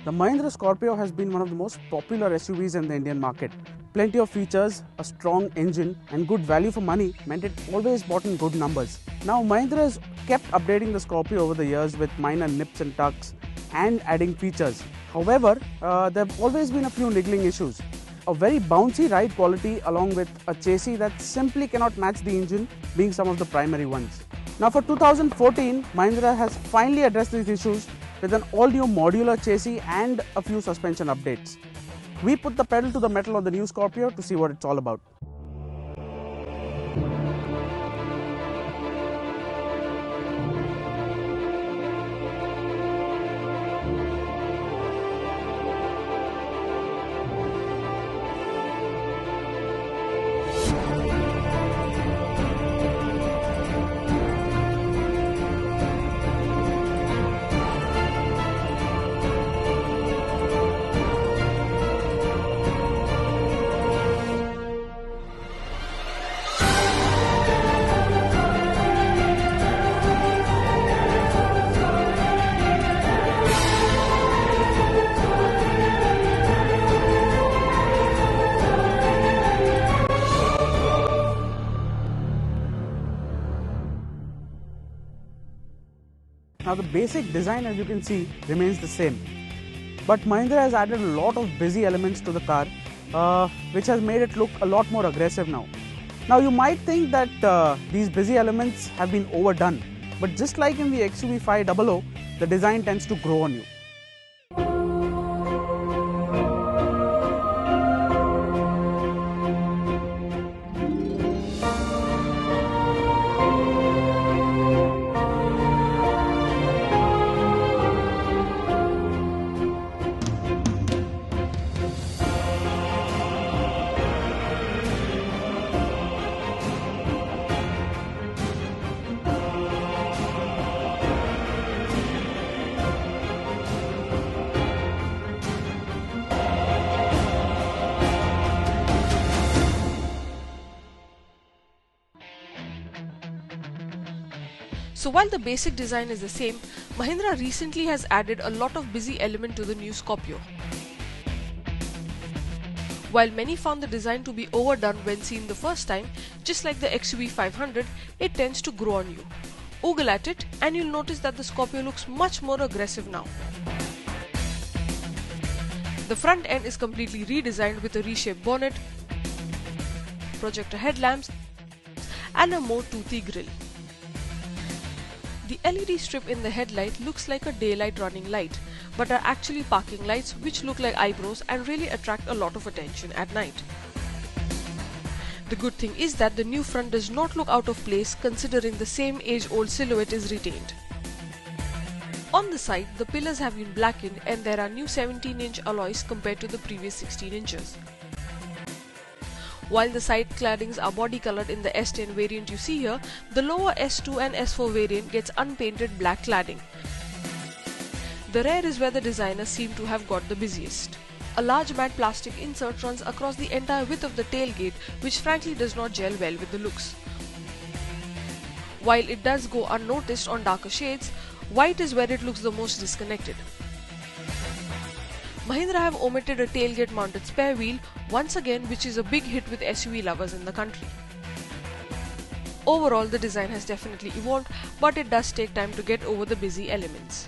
The Mahindra Scorpio has been one of the most popular SUVs in the Indian market. Plenty of features, a strong engine and good value for money meant it always bought in good numbers. Now Mahindra has kept updating the Scorpio over the years with minor nips and tucks and adding features. However, there have always been a few niggling issues. A very bouncy ride quality along with a chassis that simply cannot match the engine being some of the primary ones. Now for 2014, Mahindra has finally addressed these issues with an all-new modular chassis and a few suspension updates. We put the pedal to the metal on the new Scorpio to see what it's all about. Now the basic design, as you can see, remains the same. But Mahindra has added a lot of busy elements to the car, which has made it look a lot more aggressive now. Now you might think that these busy elements have been overdone, but just like in the XUV 500, the design tends to grow on you. So while the basic design is the same, Mahindra recently has added a lot of busy element to the new Scorpio. While many found the design to be overdone when seen the first time, just like the XUV 500, it tends to grow on you. Ogle at it and you'll notice that the Scorpio looks much more aggressive now. The front end is completely redesigned with a reshaped bonnet, projector headlamps and a more toothy grille. The LED strip in the headlight looks like a daylight running light, but are actually parking lights which look like eyebrows and really attract a lot of attention at night. The good thing is that the new front does not look out of place considering the same age-old silhouette is retained. On the side, the pillars have been blackened and there are new 17-inch alloys compared to the previous 16 inches. While the side claddings are body colored in the S10 variant you see here, the lower S2 and S4 variant gets unpainted black cladding. The rear is where the designers seem to have got the busiest. A large matte plastic insert runs across the entire width of the tailgate, which frankly does not gel well with the looks. While it does go unnoticed on darker shades, white is where it looks the most disconnected. Mahindra have omitted a tailgate mounted spare wheel once again, which is a big hit with SUV lovers in the country. Overall, the design has definitely evolved, but it does take time to get over the busy elements.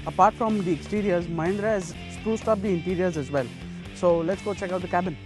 Apart from the exteriors, Mahindra has spruced up the interiors as well. So let's go check out the cabin.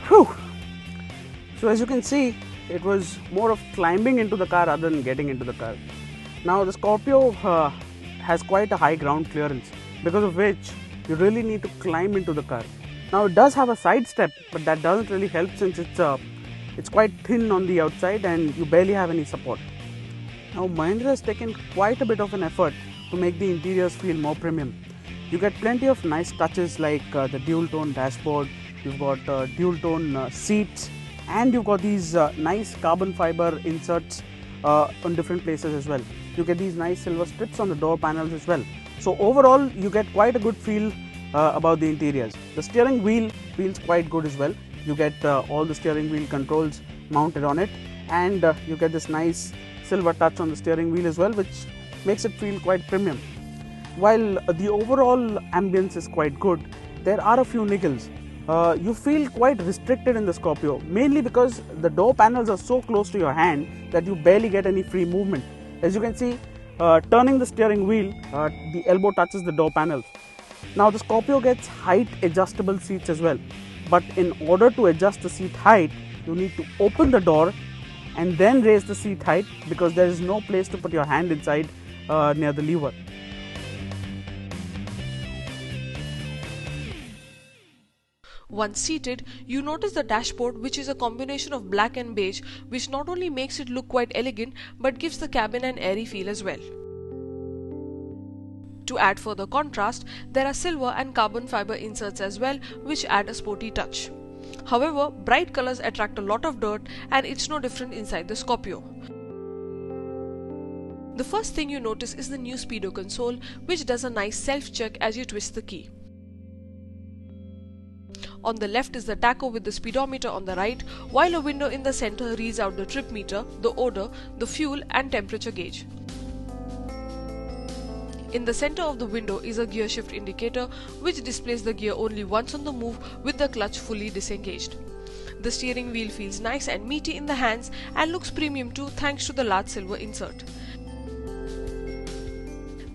Whew. So as you can see, it was more of climbing into the car rather than getting into the car. Now the Scorpio has quite a high ground clearance, because of which you really need to climb into the car. Now it does have a side step, but that doesn't really help since it's quite thin on the outside and you barely have any support. Now Mahindra has taken quite a bit of an effort to make the interiors feel more premium. You get plenty of nice touches like the dual tone dashboard, you've got dual tone seats, and you've got these nice carbon fiber inserts on different places as well. You get these nice silver strips on the door panels as well. So overall you get quite a good feel about the interiors. The steering wheel feels quite good as well. You get all the steering wheel controls mounted on it, and you get this nice silver touch on the steering wheel as well, which makes it feel quite premium. While the overall ambience is quite good, there are a few niggles. You feel quite restricted in the Scorpio, mainly because the door panels are so close to your hand that you barely get any free movement. As you can see, turning the steering wheel, the elbow touches the door panels. Now the Scorpio gets height adjustable seats as well, but in order to adjust the seat height, you need to open the door and then raise the seat height, because there is no place to put your hand inside near the lever. Once seated, you notice the dashboard, which is a combination of black and beige, which not only makes it look quite elegant but gives the cabin an airy feel as well. To add further contrast, there are silver and carbon fiber inserts as well, which add a sporty touch. However, bright colors attract a lot of dirt, and it's no different inside the Scorpio. The first thing you notice is the new speedo console, which does a nice self-check as you twist the key. On the left is the tacho with the speedometer on the right, while a window in the center reads out the trip meter, the odor, the fuel and temperature gauge. In the center of the window is a gear shift indicator, which displays the gear only once on the move with the clutch fully disengaged. The steering wheel feels nice and meaty in the hands and looks premium too, thanks to the large silver insert.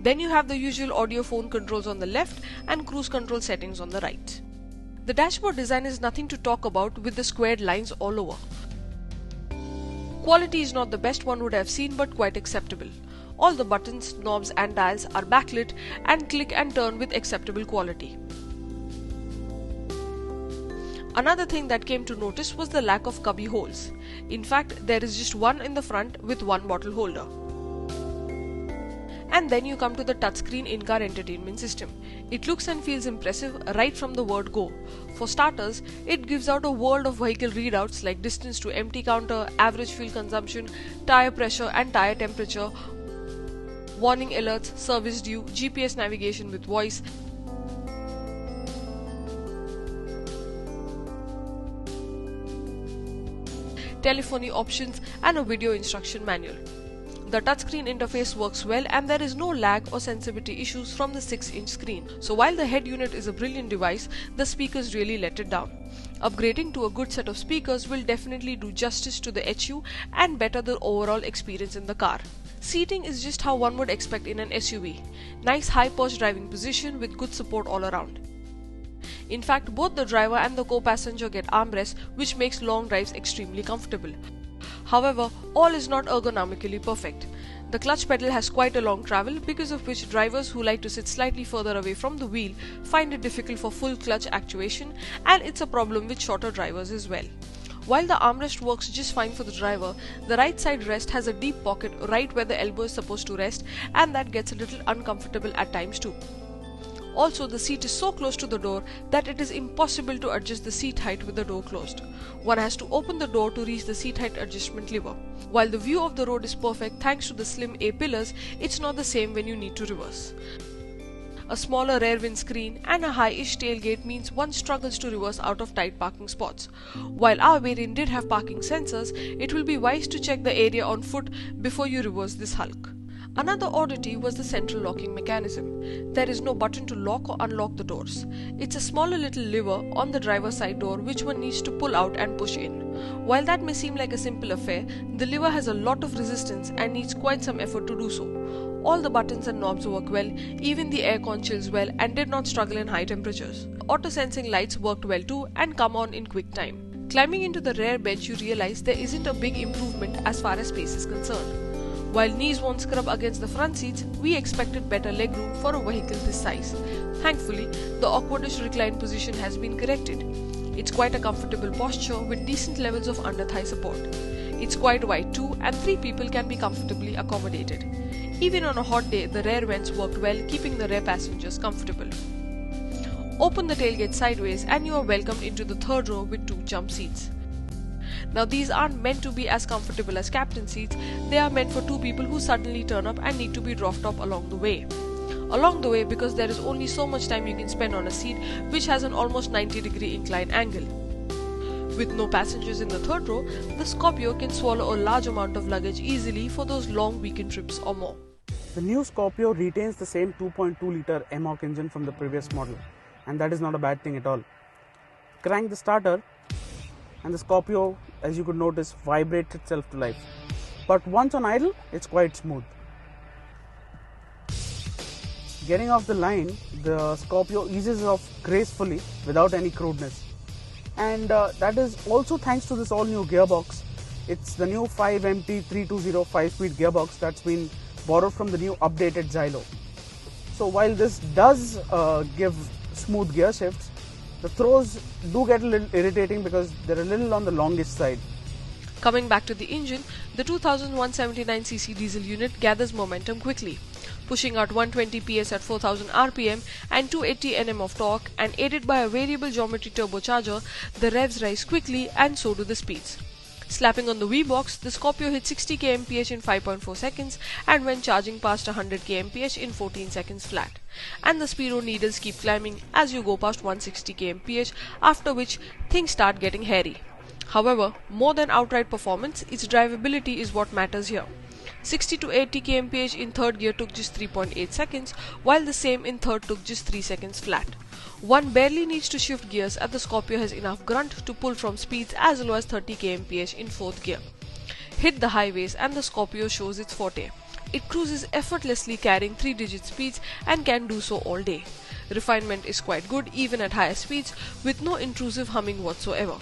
Then you have the usual audio phone controls on the left and cruise control settings on the right. The dashboard design is nothing to talk about, with the squared lines all over. Quality is not the best one would have seen, but quite acceptable. All the buttons, knobs and dials are backlit and click and turn with acceptable quality. Another thing that came to notice was the lack of cubby holes. In fact, there is just one in the front with one bottle holder. And then you come to the touchscreen in-car entertainment system. It looks and feels impressive right from the word go. For starters, it gives out a world of vehicle readouts like distance to empty counter, average fuel consumption, tire pressure and tire temperature, warning alerts, service due, GPS navigation with voice, telephony options and a video instruction manual. The touchscreen interface works well, and there is no lag or sensitivity issues from the 6-inch screen. So while the head unit is a brilliant device, the speakers really let it down. Upgrading to a good set of speakers will definitely do justice to the HU and better the overall experience in the car. Seating is just how one would expect in an SUV. Nice high-perched driving position with good support all around. In fact, both the driver and the co-passenger get armrests, which makes long drives extremely comfortable. However, all is not ergonomically perfect. The clutch pedal has quite a long travel, because of which drivers who like to sit slightly further away from the wheel find it difficult for full clutch actuation, and it's a problem with shorter drivers as well. While the armrest works just fine for the driver, the right side rest has a deep pocket right where the elbow is supposed to rest, and that gets a little uncomfortable at times too. Also, the seat is so close to the door that it is impossible to adjust the seat height with the door closed. One has to open the door to reach the seat height adjustment lever. While the view of the road is perfect thanks to the slim A-pillars, it's not the same when you need to reverse. A smaller rear windscreen and a high-ish tailgate means one struggles to reverse out of tight parking spots. While our variant did have parking sensors, it will be wise to check the area on foot before you reverse this hulk. Another oddity was the central locking mechanism. There is no button to lock or unlock the doors. It's a smaller little lever on the driver's side door which one needs to pull out and push in. While that may seem like a simple affair, the lever has a lot of resistance and needs quite some effort to do so. All the buttons and knobs work well, even the aircon chills well and did not struggle in high temperatures. Auto sensing lights worked well too and come on in quick time. Climbing into the rear bench, you realize there isn't a big improvement as far as space is concerned. While knees won't scrub against the front seats, we expected better legroom for a vehicle this size. Thankfully, the awkwardish recline position has been corrected. It's quite a comfortable posture with decent levels of under-thigh support. It's quite wide too, and 3 people can be comfortably accommodated. Even on a hot day, the rear vents worked well, keeping the rear passengers comfortable. Open the tailgate sideways and you are welcomed into the third row with 2 jump seats. Now these aren't meant to be as comfortable as captain seats, they are meant for 2 people who suddenly turn up and need to be dropped off along the way. Because there is only so much time you can spend on a seat which has an almost 90-degree incline angle. With no passengers in the third row, the Scorpio can swallow a large amount of luggage easily for those long weekend trips or more. The new Scorpio retains the same 2.2-litre M-Hawk engine from the previous model, and that is not a bad thing at all. Crank the starter and the Scorpio, as you could notice, vibrates itself to life. But once on idle, it's quite smooth. Getting off the line, the Scorpio eases off gracefully without any crudeness. And that is also thanks to this all-new gearbox. It's the new 5MT 320 5-speed gearbox that's been borrowed from the new updated Xylo. So while this does give smooth gear shifts, the throws do get a little irritating because they're a little on the longish side. Coming back to the engine, the 2179cc diesel unit gathers momentum quickly, pushing out 120 PS at 4000 RPM and 280 Nm of torque, and aided by a variable geometry turbocharger, the revs rise quickly and so do the speeds. Slapping on the V-box, the Scorpio hit 60 kmph in 5.4 seconds and when charging past 100 kmph in 14 seconds flat. And the speedo needles keep climbing as you go past 160 kmph, after which things start getting hairy. However, more than outright performance, its drivability is what matters here. 60 to 80 kmph in third gear took just 3.8 seconds, while the same in third took just 3 seconds flat. One barely needs to shift gears as the Scorpio has enough grunt to pull from speeds as low as 30 kmph in fourth gear. Hit the highways and the Scorpio shows its forte. It cruises effortlessly carrying 3-digit speeds and can do so all day. Refinement is quite good even at higher speeds with no intrusive humming whatsoever.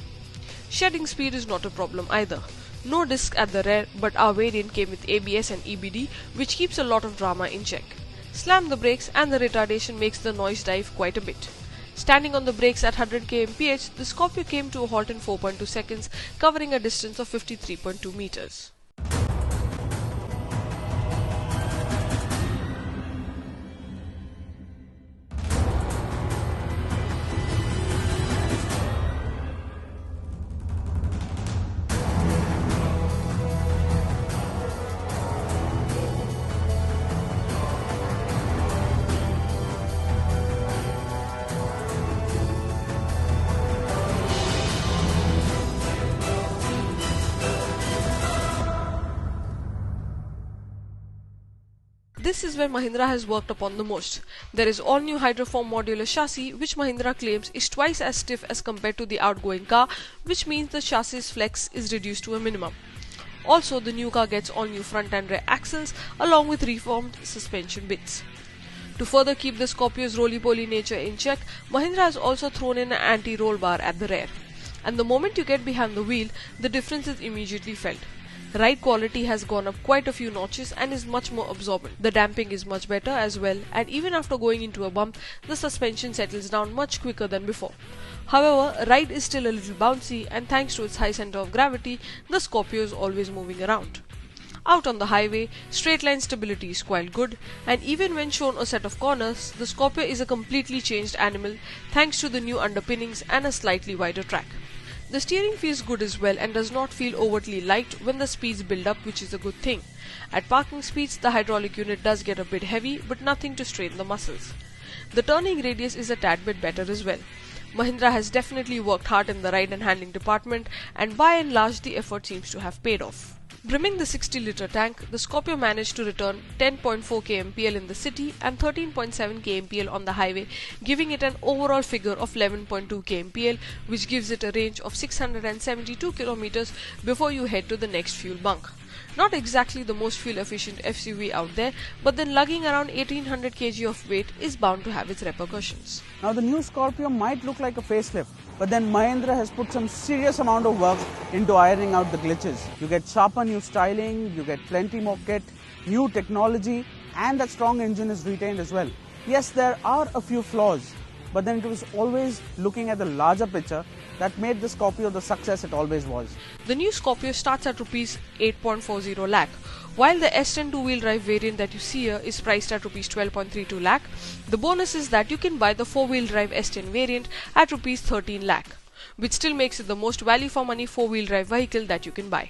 Shedding speed is not a problem either. No disc at the rear, but our variant came with ABS and EBD, which keeps a lot of drama in check. Slam the brakes and the retardation makes the noise dive quite a bit. Standing on the brakes at 100 kmph, the Scorpio came to a halt in 4.2 seconds, covering a distance of 53.2 meters. This is where Mahindra has worked upon the most. There is all new hydroform modular chassis which Mahindra claims is twice as stiff as compared to the outgoing car, which means the chassis flex is reduced to a minimum. Also, the new car gets all new front and rear axles along with reformed suspension bits. To further keep the Scorpio's roly-poly nature in check, Mahindra has also thrown in an anti-roll bar at the rear. And the moment you get behind the wheel, the difference is immediately felt. Ride quality has gone up quite a few notches and is much more absorbent. The damping is much better as well, and even after going into a bump, the suspension settles down much quicker than before. However, ride is still a little bouncy, and thanks to its high center of gravity, the Scorpio is always moving around. Out on the highway, straight line stability is quite good, and even when shown a set of corners, the Scorpio is a completely changed animal thanks to the new underpinnings and a slightly wider track. The steering feels good as well and does not feel overtly light when the speeds build up, which is a good thing. At parking speeds, the hydraulic unit does get a bit heavy, but nothing to strain the muscles. The turning radius is a tad bit better as well. Mahindra has definitely worked hard in the ride and handling department, and by and large the effort seems to have paid off. Brimming the 60-litre tank, the Scorpio managed to return 10.4 kmpl in the city and 13.7 kmpl on the highway, giving it an overall figure of 11.2 kmpl, which gives it a range of 672 km before you head to the next fuel bunk. Not exactly the most fuel-efficient SUV out there, but then lugging around 1800 kg of weight is bound to have its repercussions. Now the new Scorpio might look like a facelift, but then Mahindra has put some serious amount of work into ironing out the glitches. You get sharper new styling, you get plenty more kit, new technology, and that strong engine is retained as well. Yes, there are a few flaws, but then it was always looking at the larger picture that made the Scorpio the success it always was. The new Scorpio starts at Rs 8.40 lakh, While the S10 two-wheel drive variant that you see here is priced at Rs 12.32 lakh, the bonus is that you can buy the four-wheel drive S10 variant at Rs 13 lakh, which still makes it the most value for money four-wheel drive vehicle that you can buy.